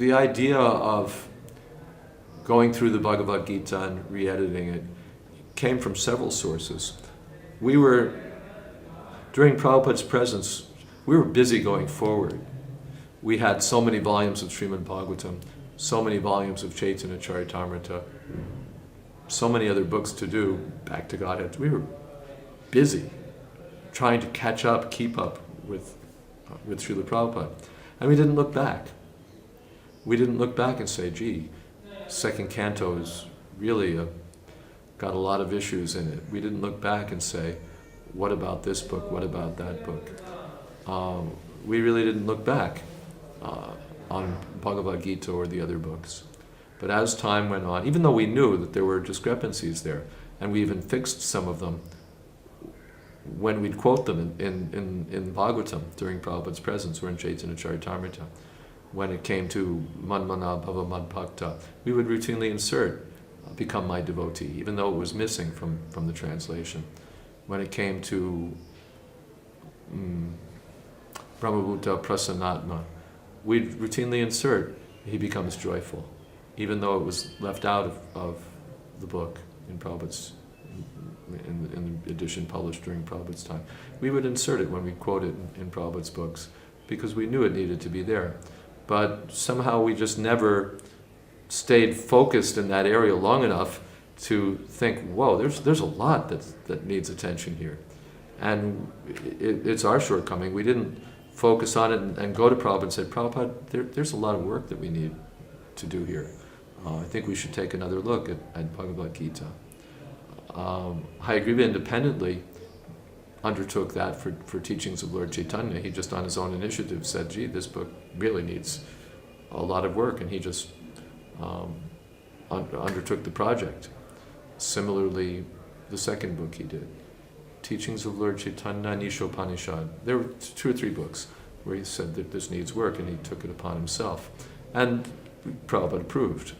the idea of going through the Bhagavad Gita and re-editing it came from several sources. We were, during Prabhupada's presence, we were busy going forward. We had so many volumes of Srimad Bhagavatam, so many volumes of Chaitanya Charitamrita, so many other books to do, back to Godhead. We were busy trying to catch up, keep up with Srila Prabhupada. And we didn't look back. We didn't look back and say, gee, second canto is really got a lot of issues in it. We didn't look back and say, what about this book, what about that book? We really didn't look back on Bhagavad Gita or the other books. But as time went on, even though we knew that there were discrepancies there, and we even fixed some of them when we'd quote them in Bhagavatam during Prabhupada's presence or in Chaitanya Charitamrita, when it came to Manmana Bhava Madbhakta, we would routinely insert become my devotee, even though it was missing from the translation. When it came to Brahmabhuta Prasannatma, we'd routinely insert he becomes joyful, even though it was left out of the book in Prabhupada's, in the edition published during Prabhupada's time. We would insert it when we quote it in Prabhupada's books, because we knew it needed to be there. But somehow we just never stayed focused in that area long enough to think, whoa, there's a lot that needs attention here. And it's our shortcoming. We didn't focus on it and go to Prabhupada and say, Prabhupada, there's a lot of work that we need to do here. I think we should take another look at Bhagavad Gita. Hayagriva independently undertook that for teachings of Lord Chaitanya. He just on his own initiative said, gee, this book really needs a lot of work, and he just undertook the project. Similarly, the second book he did, Teachings of Lord Chaitanya Nishopanishad. There were 2 or 3 books where he said that this needs work, and he took it upon himself. And Prabhupada approved.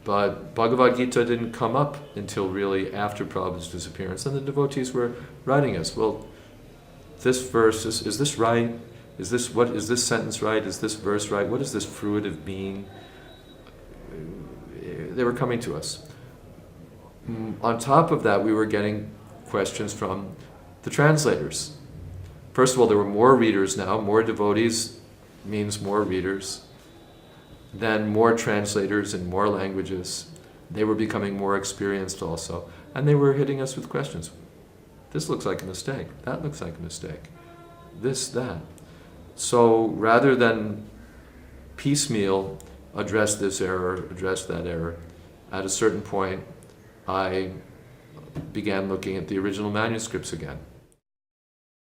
But Bhagavad Gita didn't come up until really after Prabhupada's disappearance, and the devotees were writing us, well, this verse, is this right? Is this sentence right? Is this verse right? What does this fruitive mean? They were coming to us. On top of that, we were getting questions from the translators. First of all, there were more readers now. More devotees means more readers. Then more translators in more languages. They were becoming more experienced also. And they were hitting us with questions. This looks like a mistake. That looks like a mistake. This, that. So rather than piecemeal address this error, address that error, at a certain point I began looking at the original manuscripts again.